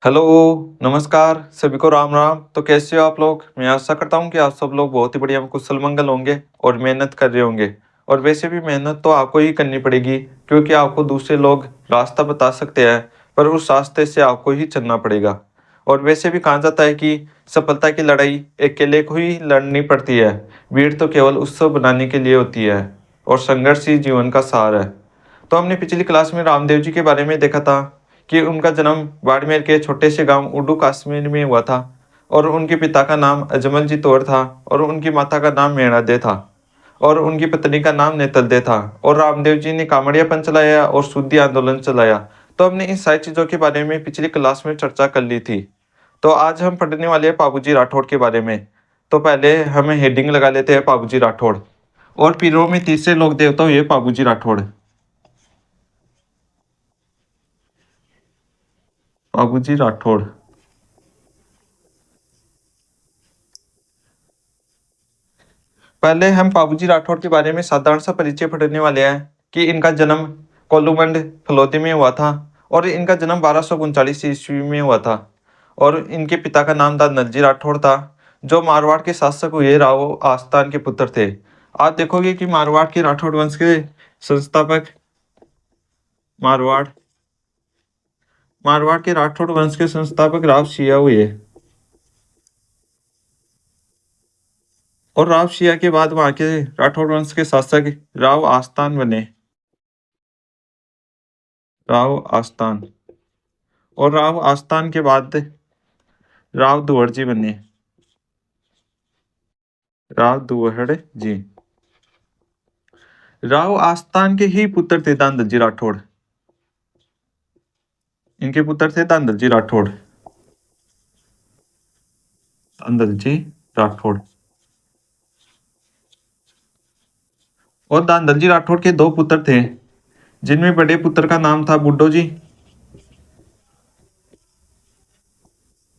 Hello, नमस्कार, सभी को राम राम। तो कैसे हो आप लोग? मैं आशा करता हूँ कि आप सब लोग बहुत ही बढ़िया कुशल मंगल होंगे और मेहनत कर रहे होंगे। और वैसे भी मेहनत तो आपको ही करनी पड़ेगी, क्योंकि आपको दूसरे लोग रास्ता बता सकते हैं, पर उस रास्ते से आपको ही चलना पड़ेगा। और वैसे भी कहा जाता है कि सफलता की लड़ाई अकेले को ही लड़नी पड़ती है। वीर तो केवल उत्सव बनाने के लिए होती है, और संघर्ष ही जीवन का सार है। तो हमने पिछली क्लास में रामदेव जी के बारे में देखा था कि उनका जन्म बाड़मेर के छोटे से गांव उडू कश्मीर में हुआ था। और उनके पिता का नाम अजमल जी तौर था, और उनकी माता का नाम मेणादे था, और उनकी पत्नी का नाम नेतलदे था। और रामदेव जी ने कामड़ियापन चलाया और शुद्धि आंदोलन चलाया। तो हमने इन सारी चीज़ों के बारे में पिछली क्लास में चर्चा कर ली थी। तो आज हम पढ़ने वाले हैं बाबूजी राठौड़ के बारे में। तो पहले हमें हेडिंग लगा लेते हैं बाबूजी राठौड़। और पीरों में तीसरे लोक देवता हुए बाबूजी राठौड़। बाबूजी राठौड़। पहले हम बाबूजी राठौड़ के बारे में साधारण सा परिचय पढ़ने वाले हैं कि इनका जन्म कोलूमंड फलौदी में हुआ था। और इनका जन्म 1239 ईस्वी में हुआ था। और इनके पिता का नाम था नलजी राठौड़ था, जो मारवाड़ के शासक हुए राव आस्थान के पुत्र थे। आप देखोगे कि मारवाड़ के राठौड़ वंश के संस्थापक मारवाड़ मारवाड़ के राठौड़ वंश के संस्थापक राव सिया हुए। और राव सिया के बाद वहां के राठौड़ वंश के शासक राव आस्थान बने। राव आस्थान। और राव आस्थान के बाद राव दुहड़ जी बने। राव दुहड़ जी। राव आस्थान के ही पुत्र थे दांदल जी राठौड़। इनके पुत्र थे दांदल जी राठौड़। दांदल जी राठौड़। और दांदल जी राठौड़ के दो पुत्र थे, जिनमें बड़े पुत्र का नाम था बुड्ढो जी,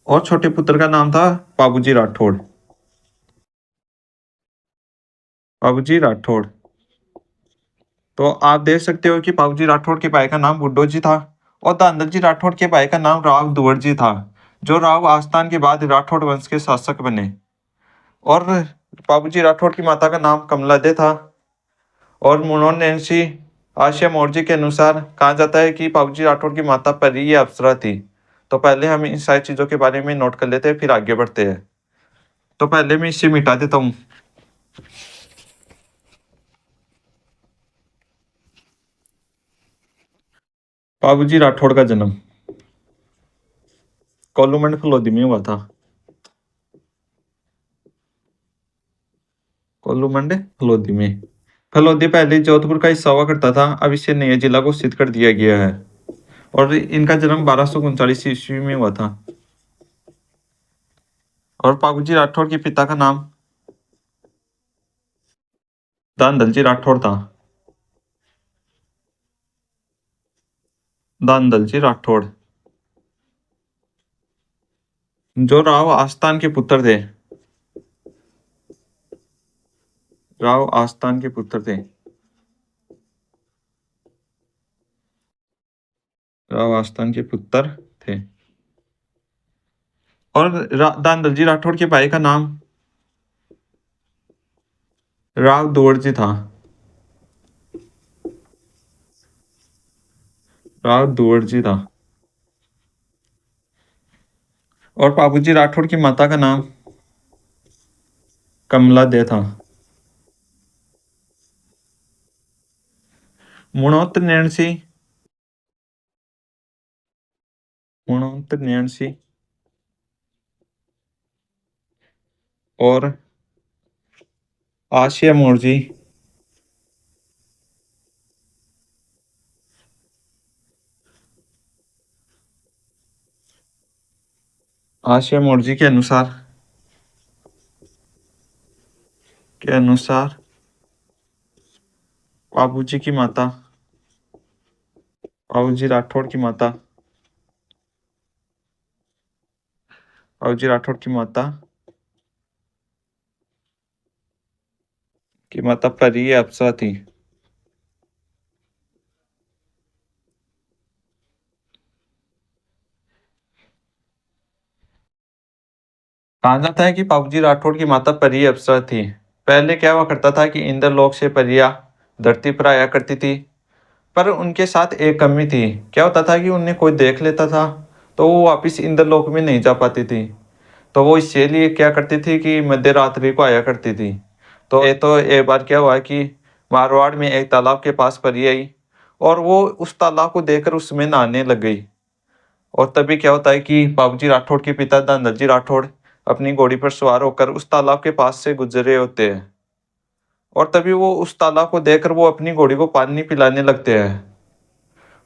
और छोटे पुत्र का नाम था बाबूजी राठौड़। बाबूजी राठौड़। तो आप देख सकते हो कि बाबूजी राठौड़ के भाई का नाम बुड्ढो जी था, और दांदल जी राठौड़ के भाई का नाम राव दुहड़ जी था, जो राव आस्थान के बाद राठौड़ वंश के शासक बने। और बाबूजी राठौड़ की माता का नाम कमला दे था। और मुनोनैन्सी आशिया मोर्जी के अनुसार कहा जाता है कि बाबूजी राठौड़ की माता परी या अप्सरा थी। तो पहले हम इन सारी चीज़ों के बारे में नोट कर लेते हैं, फिर आगे बढ़ते हैं। तो पहले मैं इसे मिटा देता हूँ। बाबूजी राठौड़ का जन्म कोलूमंड फलोदी में हुआ था। कोलूमंड फलोदी में। फलोदी पहले जोधपुर का हिस्सा हुआ करता था, अब इसे नया जिला घोषित कर दिया गया है। और इनका जन्म 1239 ईस्वी में हुआ था। और बाबूजी राठौड़ के पिता का नाम दानदल जी राठौड़ था। दानदल जी राठौड़, जो राव आस्थान के पुत्र थे। राव आस्थान के पुत्र थे। राव आस्थान के पुत्र थे। और दानदल जी राठौड़ के भाई का नाम राव दुहड़ जी था। राव दुहड़ जी था। और बाबूजी राठौड़ की माता का नाम कमला दे था। मुणोत नैणसी। मुणोत नैणसी। और आशिया मोर्जी। आशिया मोर्जी के अनुसार बाबूजी की माता, बाबूजी राठौड़ की माता, बाबूजी राठौड़ की माता परी अप्सरा थी। कहा जाता है कि बाबूजी राठौड़ की माता परी अप्सरा थी। पहले क्या हुआ करता था कि इंद्रलोक से परियां धरती पर आया करती थी, पर उनके साथ एक कमी थी। क्या होता था कि उन्हें कोई देख लेता था तो वो वापस इंद्रलोक में नहीं जा पाती थी। तो वो इसीलिए क्या करती थी कि मध्य रात्रि को आया करती थी। तो एक बार क्या हुआ कि मारवाड़ में एक तालाब के पास परी आई और वो उस तालाब को देखकर उसमें नहाने लग गई। और तभी क्या होता है कि बाबूजी राठौड़ के पिता धनंजय जी राठौड़ अपनी घोड़ी पर सवार होकर उस तालाब के पास से गुजरे होते हैं। और तभी वो उस तालाब को देखकर वो अपनी घोड़ी को पानी पिलाने लगते हैं।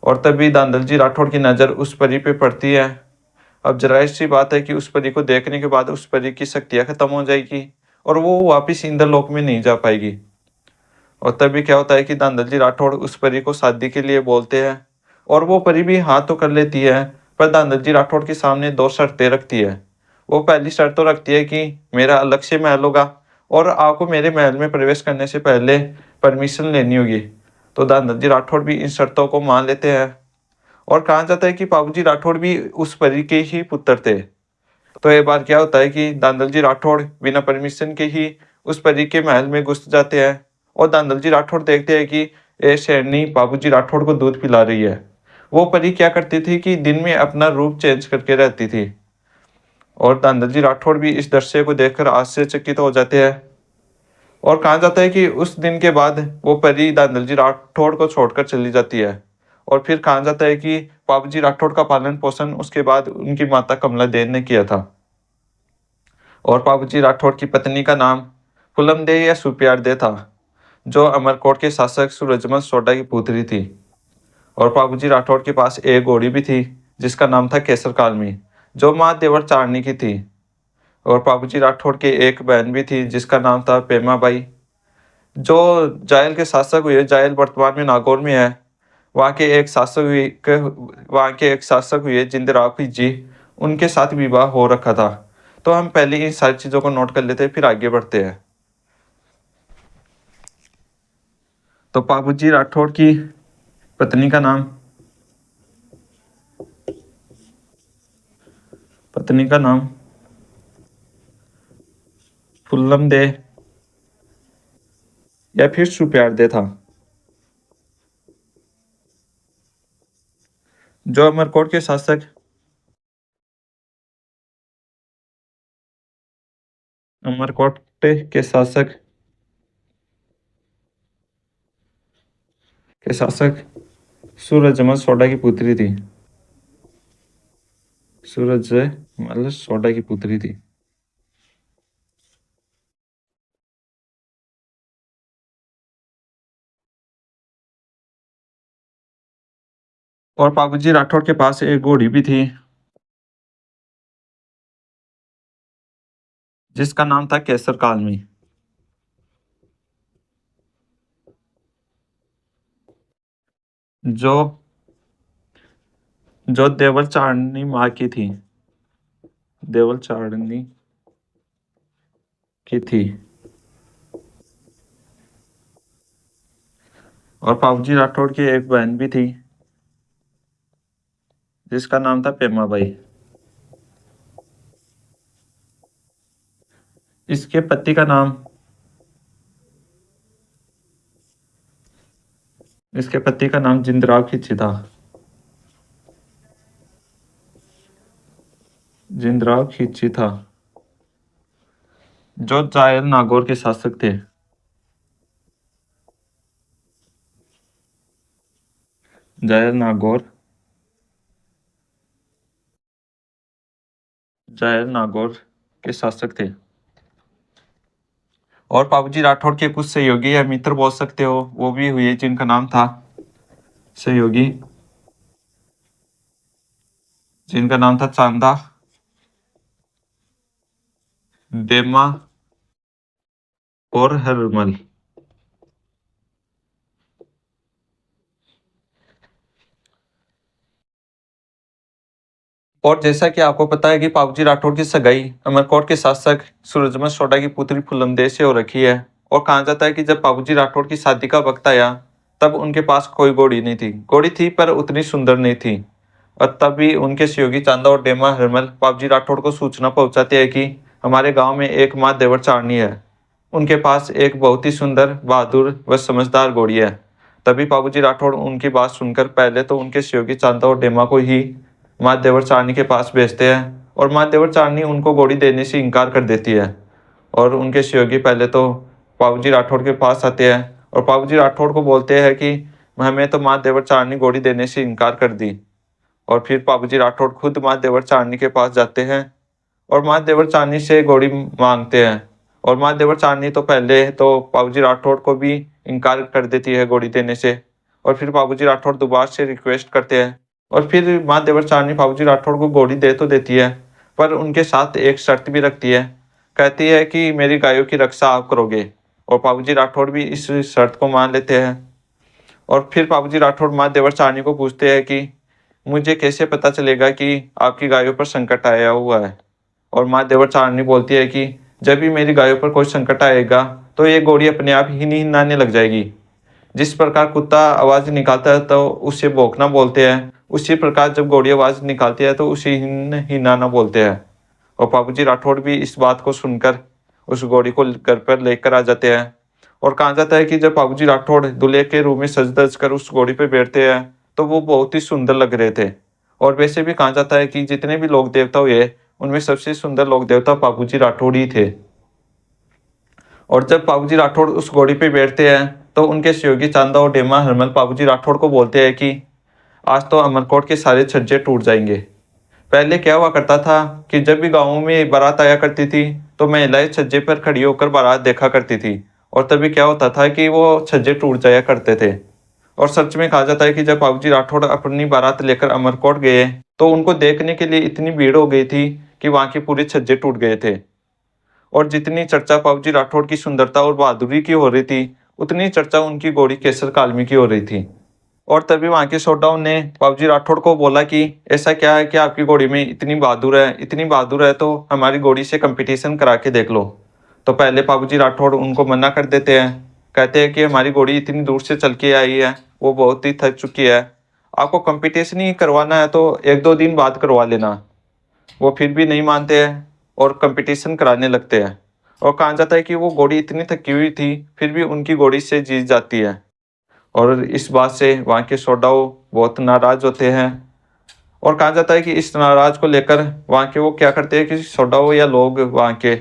और तभी दांदल जी राठौड़ की नज़र उस परी पे पड़ती है। अब जरा सी बात है कि उस परी को देखने के बाद उस परी की शक्तियाँ खत्म हो जाएगी और वो वापिस इंद्रलोक में नहीं जा पाएगी। और तभी क्या होता है कि दांदल जी राठौड़ उस परी को शादी के लिए बोलते हैं और वो परी भी हाँ तो कर लेती है, पर दांदल जी राठौड़ के सामने दो शर्तें रखती है। वो पहली शर्त तो रखती है कि मेरा अलग से महल होगा और आपको मेरे महल में प्रवेश करने से पहले परमिशन लेनी होगी। तो दांदल जी राठौड़ भी इन शर्तों को मान लेते हैं। और कहा जाता है कि बाबूजी राठौड़ भी उस परी के ही पुत्र थे। तो एक बार क्या होता है कि दांदल जी राठौड़ बिना परमिशन के ही उस परी के महल में घुस जाते हैं और दांदल जी राठौड़ देखते हैं कि एक शेरनी बाबूजी राठौड़ को दूध पिला रही है। वो परी क्या करती थी कि दिन में अपना रूप चेंज करके रहती थी और दांदल जी राठौड़ भी इस दृश्य को देखकर आश्चर्यचकित हो जाते हैं। और कहा जाता है कि उस दिन के बाद वो परी दांदल जी राठौड़ को छोड़कर चली जाती है। और फिर कहा जाता है कि बाबूजी राठौड़ का पालन पोषण उसके बाद उनकी माता कमला देन ने किया था। और बाबूजी राठौड़ की पत्नी का नाम फुलम दे या सुप्यार दे था, जो अमरकोट के शासक सूरजमल सोडा की पुत्री थी। और बाबूजी राठौड़ के पास एक घोड़ी भी थी जिसका नाम था केसर कालमी, जो माँ देवर चारनी की थी। और बाबूजी राठौड़ के एक बहन भी थी जिसका नाम था पेमा बाई, जो जायल के शासक हुए। जायल वर्तमान में नागौर में है। वहाँ के एक शासक हुए जिंदराव जी, उनके साथ विवाह हो रखा था। तो हम पहले इन सारी चीज़ों को नोट कर लेते हैं, फिर आगे बढ़ते हैं। तो बाबूजी राठौड़ की पत्नी का नाम फुल्लम दे या फिर सुप्यार दे था, जो अमरकोट के शासक अमरकोट के शासक सूरजमल सोडा की पुत्री थी। सूरजमल सोडा की पुत्री थी। और बाबूजी राठौड़ के पास एक घोड़ी भी थी जिसका नाम था केसर कालमी, जो जो देवल चारनी माँ की थी। देवल चारनी की थी। और बाबूजी राठौड़ की एक बहन भी थी जिसका नाम था पेमा बाई। इसके पति का नाम जिंदराव खिची था। जो जायल नागौर के शासक थे। जायल नागौर के शासक थे। और बाबूजी राठौड़ के कुछ सहयोगी या मित्र बोल सकते हो, वो भी हुए जिनका नाम था सहयोगी, जिनका नाम था चांदा, देमा और हरमल। और जैसा कि आपको पता है कि बाबूजी राठौड़ की सगाई अमरकोट के शासक सूरजमल सोडा की पुत्री फुलमदेव से हो रखी है। और कहा जाता है कि जब बाबूजी राठौड़ की शादी का वक्त आया तब उनके पास कोई घोड़ी नहीं थी। घोड़ी थी पर उतनी सुंदर नहीं थी। और तभी उनके सहयोगी चांदा और डेमा हरमल बाबूजी राठौड़ को सूचना पहुंचाते हैं कि हमारे गांव में एक माँ देवर चारनी है। उनके पास एक बहुत ही सुंदर, बहादुर व समझदार घोड़ी है। तभी बाबूजी राठौड़ उनकी बात सुनकर पहले तो उनके सहयोगी चांदा और डेमा को ही माँ देवर चारनी के पास भेजते हैं और माँ देवर चारनी उनको घोड़ी देने से इनकार कर देती है। और उनके सहयोगी पहले तो बाबूजी राठौड़ के पास आते हैं और बाबूजी राठौड़ को बोलते हैं कि हमें तो माँ देवर चारनी घोड़ी देने से इनकार कर दी। और फिर बाबूजी राठौड़ खुद माँ देवर चारनी के पास जाते हैं और माँ देवर चारनी से घोड़ी मांगते हैं। और माँ देवर चारनी तो पहले तो बाबूजी राठौड़ को भी इनकार कर देती है घोड़ी देने से। और फिर बाबूजी राठौड़ दोबारा से रिक्वेस्ट करते हैं और फिर माँ देवर चारनी बाबूजी राठौड़ को घोड़ी दे तो देती है, पर उनके साथ एक शर्त भी रखती है। कहती है कि मेरी गायों की रक्षा आप करोगे। और बाबूजी राठौड़ भी इस शर्त को मान लेते हैं। और फिर बाबूजी राठौड़ माँ देवर चारनी को पूछते हैं कि मुझे कैसे पता चलेगा कि आपकी गायों पर संकट आया हुआ है। और माँ देवर चारनी बोलती है कि जब भी मेरी गायों पर कोई संकट आएगा तो ये घोड़ी अपने आप ही हिनहिनाने लग जाएगी। जिस प्रकार कुत्ता आवाज निकालता है तो उसे भौंकना बोलते हैं, उसी प्रकार जब घोड़ी आवाज निकालती है तो उसे हिनाना बोलते हैं। और बाबूजी राठौड़ भी इस बात को सुनकर उस घोड़ी को घर पर लेकर आ जाते हैं। और कहा जाता है कि जब बाबूजी राठौड़ दूल्हे के रूप में सज धज कर उस घोड़ी पे बैठते हैं तो वो बहुत ही सुंदर लग रहे थे। और वैसे भी कहा जाता है कि जितने भी लोक देवता हुए उनमें सबसे सुंदर लोक देवता बाबूजी राठौड़ ही थे। और जब बाबूजी राठौड़ उस घोड़ी पे बैठते हैं तो उनके सहयोगी चांदा और डेमा हरमल बाबूजी राठौड़ को बोलते हैं कि आज तो अमरकोट के सारे छज्जे टूट जाएंगे। पहले क्या हुआ करता था कि जब भी गाँवों में बारात आया करती थी तो महिलाएं छज्जे पर खड़ी होकर बारात देखा करती थी और तभी क्या होता था कि वो छज्जे टूट जाया करते थे। और सच में कहा जाता है कि जब बाबूजी राठौड़ अपनी बारात लेकर अमरकोट गए तो उनको देखने के लिए इतनी भीड़ हो गई थी कि वहां के पूरे छज्जे टूट गए थे। और जितनी चर्चा बाबूजी राठौड़ की सुंदरता और बहादुरी की हो रही थी उतनी चर्चा उनकी घोड़ी केसर कालमी की हो रही थी। और तभी वहाँ के शोडाउन ने बाबूजी राठौड़ को बोला कि ऐसा क्या है कि आपकी घोड़ी में इतनी बहादुर है तो हमारी घोड़ी से कंपटीशन करा के देख लो। तो पहले बाबूजी राठौड़ उनको मना कर देते हैं, कहते हैं कि हमारी घोड़ी इतनी दूर से चल के आई है, वो बहुत ही थक चुकी है, आपको कंपटीशन ही करवाना है तो एक दो दिन बाद करवा लेना। वो फिर भी नहीं मानते हैं और कंपटीशन कराने लगते हैं। और कहा जाता है कि वो घोड़ी इतनी थकी हुई थी फिर भी उनकी घोड़ी से जीत जाती है। और इस बात से वहाँ के सोडाओ बहुत नाराज होते हैं। और कहा जाता है कि इस नाराज को लेकर वहाँ के वो क्या करते हैं कि सोडाओ या लोग वहाँ के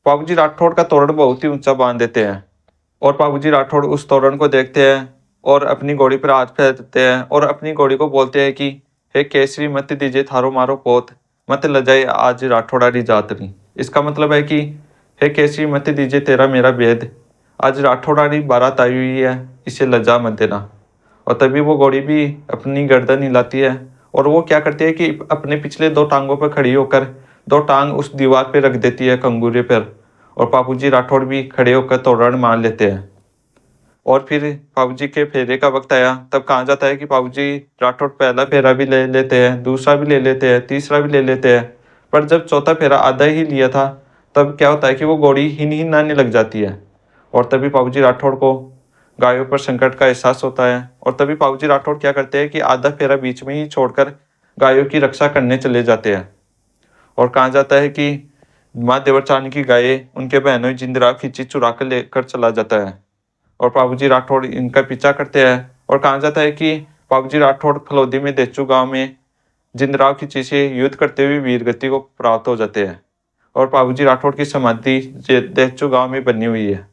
बाबूजी राठौड़ का तोरण बहुत ही ऊंचा बांध देते हैं। और बाबूजी राठौड़ उस तोरण को देखते हैं और अपनी घोड़ी पर हाथ फेर देते हैं और अपनी घोड़ी को बोलते हैं कि हे केसरी मत दीजिए थारो मारो पोत, मत लजाए आज राठौड़ारी जातरी। इसका मतलब है कि हे केसरी मत दीजिए तेरा मेरा भेद, आज राठौड़ारी बारात आई हुई है, इसे लज्जा मत देना। और तभी वो घोड़ी भी अपनी गर्दन हिलाती है और वो क्या करती है कि अपने पिछले दो टांगों पर खड़ी होकर दो टांग उस दीवार पे रख देती है कंगूरे पर। और बाबूजी राठौड़ भी खड़े होकर तोरण मान लेते हैं। और फिर बाबूजी के फेरे का वक्त आया तब कहा जाता है कि बाबूजी राठौड़ पहला फेरा भी ले लेते हैं, दूसरा भी ले लेते हैं, तीसरा भी ले लेते हैं। पर जब चौथा फेरा आधा ही लिया था तब क्या होता है कि वो घोड़ी हिनहिनाने लग जाती है। और तभी बाबूजी राठौड़ को गायों पर संकट का एहसास होता है। और तभी बाबूजी राठौड़ क्या करते हैं कि आधा फेरा बीच में ही छोड़कर गायों की रक्षा करने चले जाते हैं। और कहा जाता है कि माँ देवरचानी की गायें उनके बहनों जिंदराव खींची चुरा कर लेकर चला जाता है। और बाबूजी राठौड़ इनका पीछा करते हैं। और कहा जाता है कि बाबूजी राठौड़ फलौदी में देचू गांव में जिंदराव खींची से युद्ध करते हुए वीरगति को प्राप्त हो जाते हैं। और बाबूजी राठौड़ की समाधि देचू गांव में बनी हुई है।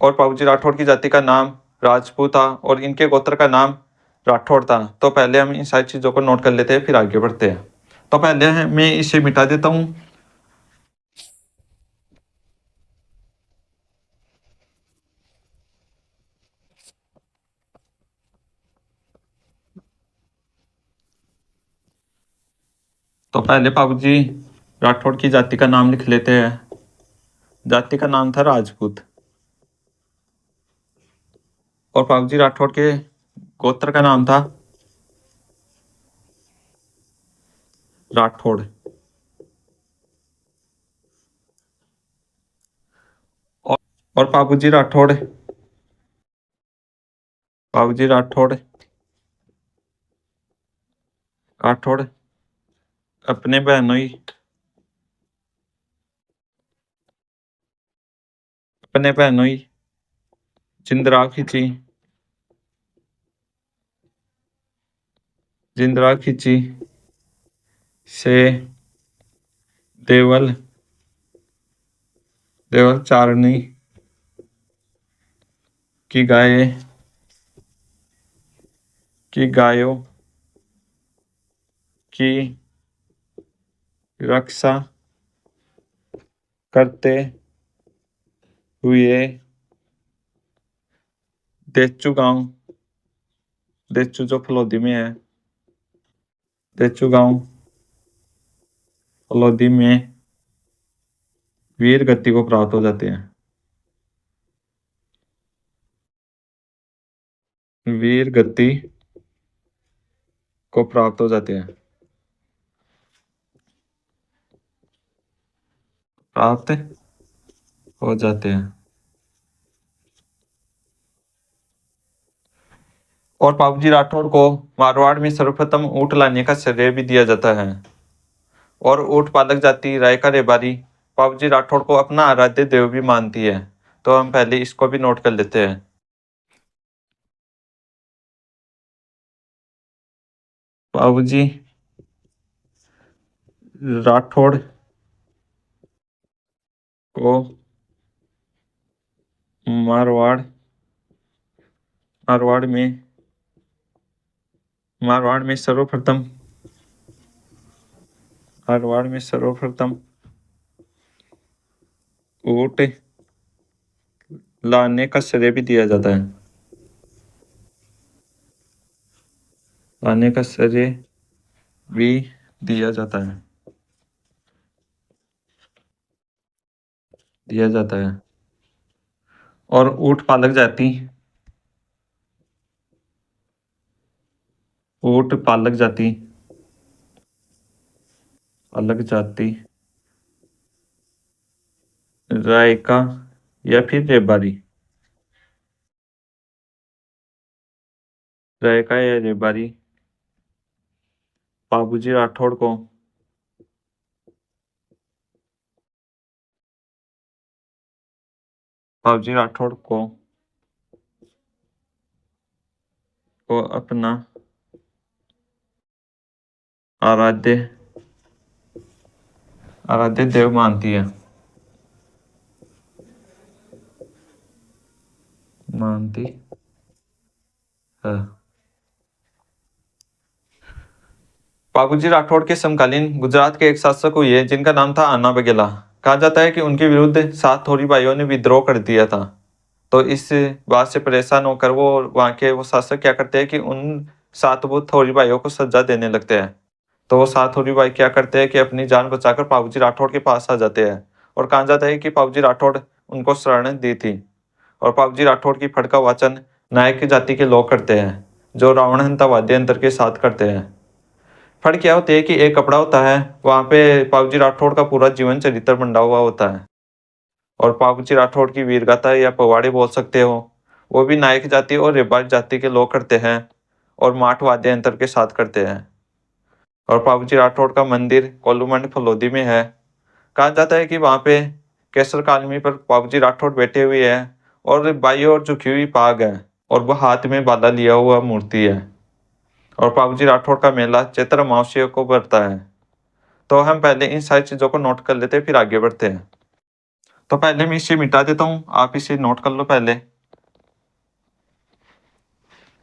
और बाबूजी राठौड़ की जाति का नाम राजपूत था और इनके गोत्र का नाम राठौड़ था। तो पहले हम इन सारी चीज़ों को नोट कर लेते हैं फिर आगे बढ़ते हैं। तो पहले मैं इसे मिटा देता हूँ। तो पहले बाबूजी राठौड़ की जाति का नाम लिख लेते हैं। जाति का नाम था राजपूत। और बाबूजी राठौड़ के गोत्र का नाम था राठौड़। और, और बाबूजी राठौड़ राठौड़ अपने बहनोई पने पहनोई जिंदरा खिंची जिंदरा खिंची से देवल देवल चारनी की गायों की रक्षा करते हुए देचू गांव देचू जो फलोदी में है देचू गांव फलोदी में वीर गति को प्राप्त हो जाते हैं। वीर गति को प्राप्त हो जाते हैं। प्राप्त हो जाते हैं। और बाबूजी राठौड़ को मारवाड़ में सर्वप्रथम ऊँट लाने का श्रेय भी दिया जाता है। और ऊँट पालक जाति रायका रेबारी बाबूजी राठौड़ को अपना आराध्य देव भी मानती है। तो हम पहले इसको भी नोट कर लेते हैं। बाबूजी राठौड़ को मारवाड़ में सर्वप्रथम ऊँट लाने का श्रेय भी दिया जाता है। लाने का श्रेय भी दिया जाता है। और ऊँट पालक जाति रायका या फिर रेबारी बाबूजी राठौड़ को अपना आराध्य देव मानती है। बाबूजी राठौड़ के समकालीन गुजरात के एक शासक हुए जिनका नाम था अन्ना बघेला। कहा जाता है कि उनके विरुद्ध 7 थोड़ी भाइयों ने विद्रोह कर दिया था। तो इस बात से परेशान होकर वो वहाँ के वो शासक क्या करते हैं कि उन 7 वो थोड़ी भाइयों को सजा देने लगते हैं। तो वो 7 थोड़ी भाई क्या करते हैं कि अपनी जान बचाकर बाबूजी राठौड़ के पास आ जाते हैं। और कहा जाता है कि बाबूजी राठौड़ उनको शरण दी थी। और बाबूजी राठौड़ की फड़ का वाचन नायक जाति के लोग करते हैं जो रावण हंता वाद्य यंत्र के साथ करते हैं। फड़ क्या होती है कि एक कपड़ा होता है, वहाँ पे बाबूजी राठौड़ का पूरा जीवन चरित्र बंधा हुआ होता है। और बाबूजी राठौड़ की वीरगाथा या पवाड़े बोल सकते हो, वो भी नायक जाति और रेबार जाति के लोग करते हैं और माठ वाद्य यंत्र के साथ करते हैं। और बाबूजी राठौड़ का मंदिर कोल्लूमंड फलोदी में है। कहा जाता है कि वहाँ पे केसर कालमी पर बाबूजी राठौड़ बैठे हुए हैं और बाई ओर झुकी हुई पाग है और वह हाथ में बाला लिया हुआ मूर्ति है। और बाबूजी राठौड़ का मेला चैत्र अमावस्या को बढ़ता है। तो हम पहले इन सारी चीज़ों को नोट कर लेते हैं, फिर आगे बढ़ते हैं। तो पहले मैं इसे मिटा देता हूँ, आप इसे नोट कर लो पहले।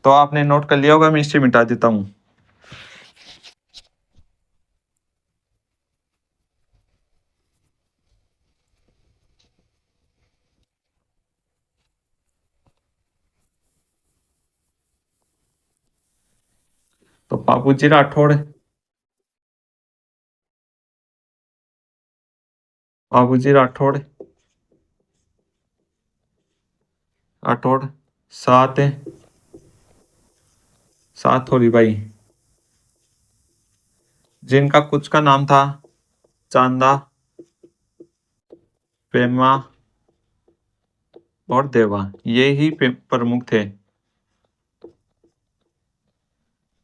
तो आपने नोट कर लिया होगा, मैं इसे मिटा देता हूँ। तो बाबूजी राठौड़ सात थोड़ी भाई जिनका कुछ का नाम था चांदा, पेमा और देवा, ये ही प्रमुख थे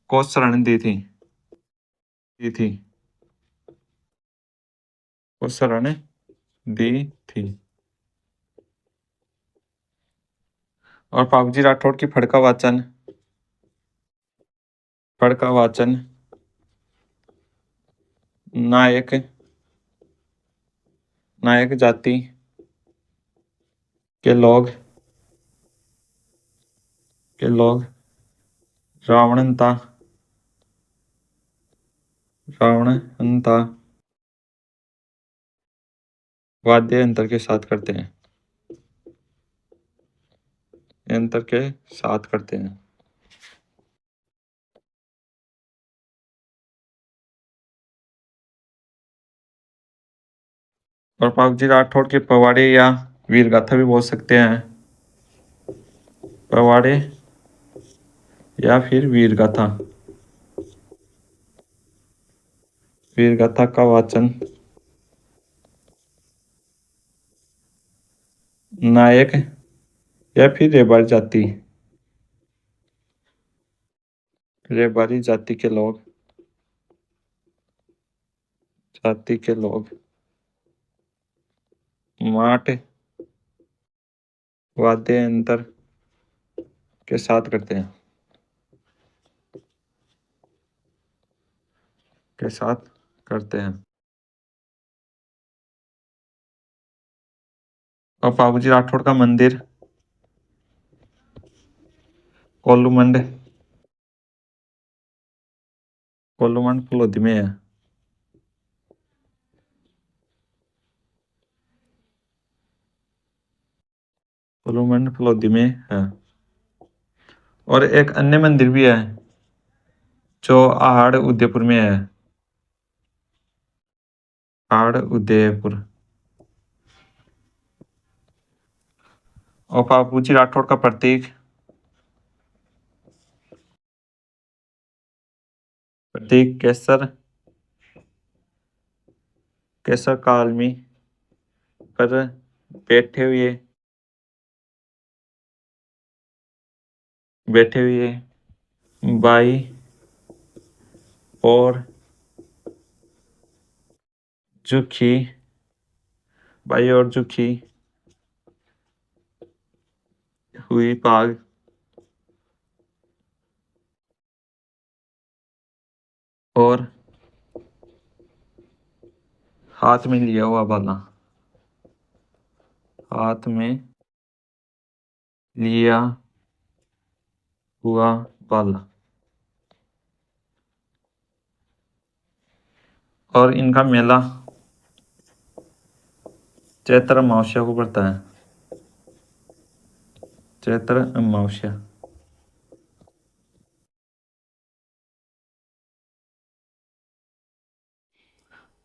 को शरण दी थी को शरण दी थी। और बाबूजी राठौड़ की फड़का वाचन, फड़का वाचन नायक, नायक जाति के लोग, रावणता, वाद्य यंत्र के साथ करते हैं, यंत्र के साथ करते हैं। और बाबूजी राठौड़ के पवाड़े या वीरगाथा भी बोल सकते हैं, पवाड़े या फिर वीरगाथा, वीरगाथा का वाचन नायक या फिर रेबारी जाति, रेबारी जाति के लोग, जाति के लोग माट वाद्य यंत्र के साथ करते हैं, के साथ करते हैं। और बाबूजी राठौड़ का मंदिर कोल्लूमंड, कोल्लूमंड फलोदी में है, कोल्लूमंड फलोदी में है। और एक अन्य मंदिर भी है जो आहड़ उदयपुर में है, आहड़ उदयपुर। और बाबूजी राठौड़ का प्रतीक, प्रतीक केसर, केसर कालमी पर बैठे हुए, बैठे हुए बाई और झुकी, बाई और झुकी हुई पाग और हाथ में लिया हुआ बाला, हाथ में लिया हुआ बाला। और इनका मेला चैत्र अमावस्या को पड़ता है, चैत्र अमावस्या।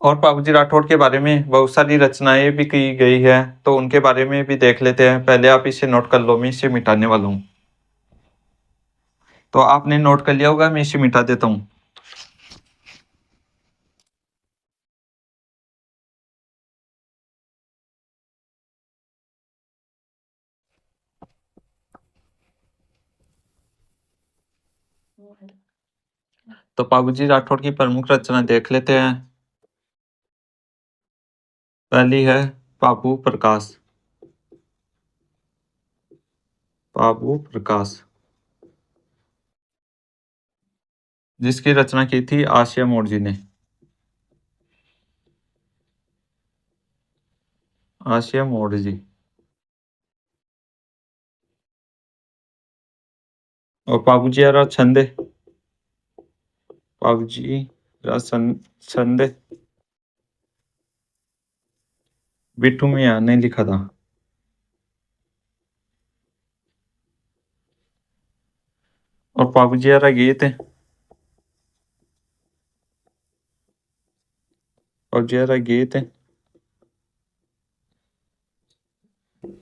और बाबूजी राठौड़ के बारे में बहुत सारी रचनाएं भी की गई है, तो उनके बारे में भी देख लेते हैं। पहले आप इसे नोट कर लो, मैं इसे मिटाने वाला हूँ। तो आपने नोट कर लिया होगा, मैं इसे मिटा देता हूँ। तो बाबूजी राठौड़ की प्रमुख रचना देख लेते हैं। पहली है बाबू प्रकाश, बाबू प्रकाश, जिसकी रचना की थी आसिया मोड़ जी ने, आसिया मोड़ जी। और बाबूजी रा छंद, बाबूजी रा छंद बिट्टू मियां ने लिखा था। और बाबूजी रा गीत, बाबूजी रा गीत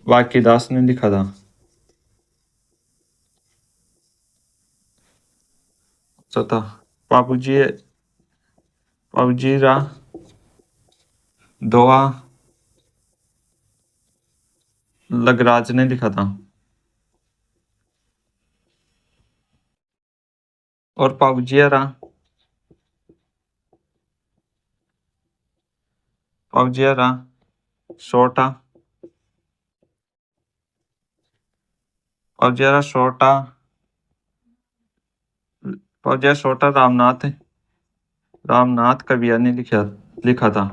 वाकी दास ने लिखा था। चौथा बाबूजी, बाबूजी रा दोहा लगराज ने लिखा था। और बाबूजी रा, बाबूजी रा छोटा, फौजिया छोटा रामनाथ कविया ने लिखा था।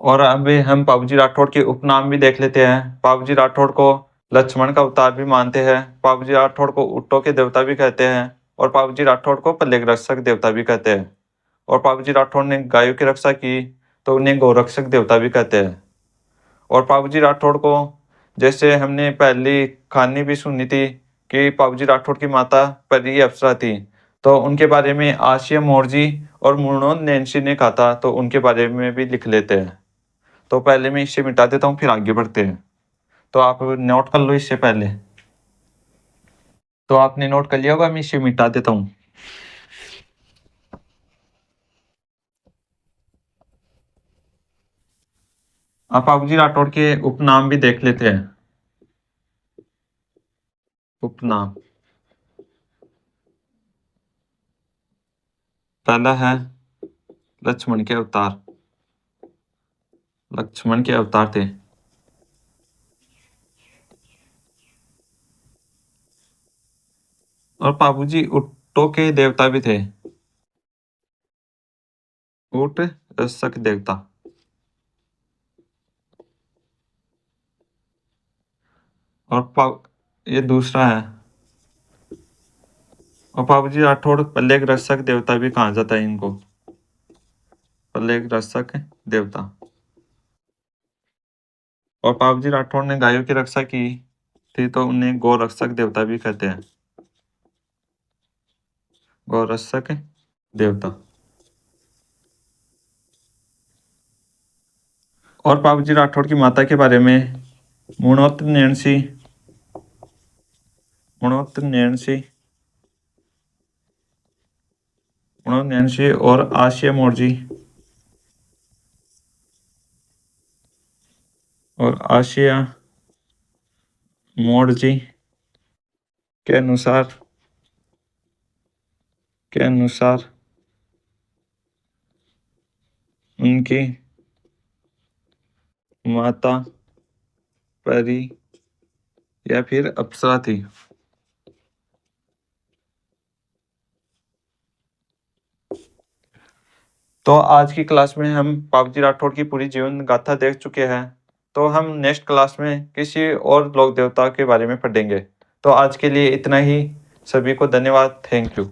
और अभी हम बाबूजी राठौड़ के उपनाम भी देख लेते हैं। बाबूजी राठौड़ को लक्ष्मण का अवतार भी मानते हैं। बाबूजी राठौड़ को ऊँटों के देवता भी कहते हैं। और बाबूजी राठौड़ को प्लेग रक्षक देवता भी कहते हैं। और बाबूजी राठौड़ ने गायों की रक्षा की तो उन्हें गौरक्षक देवता भी कहते हैं। और बाबूजी राठौड़ को, जैसे हमने पहली कहानी भी सुनी थी कि बाबूजी राठौड़ की माता परी अप्सरा थी, तो उनके बारे में आशिया मोरजी और मुर्नो नैन्सी ने कहा था, तो उनके बारे में भी लिख लेते हैं। तो पहले मैं इसे मिटा देता हूँ, फिर आगे बढ़ते हैं। तो आप नोट कर लो इससे पहले। तो आपने नोट कर लिया होगा, मैं इसे मिटा देता हूँ। आप बाबूजी राठौड़ के उपनाम भी देख लेते हैं। उपनाम पहला है लक्ष्मण के अवतार। लक्ष्मण के अवतार थे। और बाबूजी ऊँटों के देवता भी थे। ऊँट रक्षक देवता। और ये दूसरा है। और बाबूजी राठौड़ प्लेग रक्षक देवता भी कहा जाता है इनको। प्लेग रक्षक देवता। और बाबूजी राठौड़ ने गायों की रक्षा की थी, तो उन्हें गौ रक्षक देवता भी कहते हैं। गौ रक्षक देवता। और बाबूजी राठौड़ की माता के बारे में मुणोत नैन्सी और आशिया मोरजी के अनुसार उनकी माता परी या फिर अप्सरा थी। तो आज की क्लास में हम बाबूजी राठौड़ की पूरी जीवन गाथा देख चुके हैं। तो हम नेक्स्ट क्लास में किसी और लोक देवता के बारे में पढ़ेंगे। तो आज के लिए इतना ही। सभी को धन्यवाद। Thank you.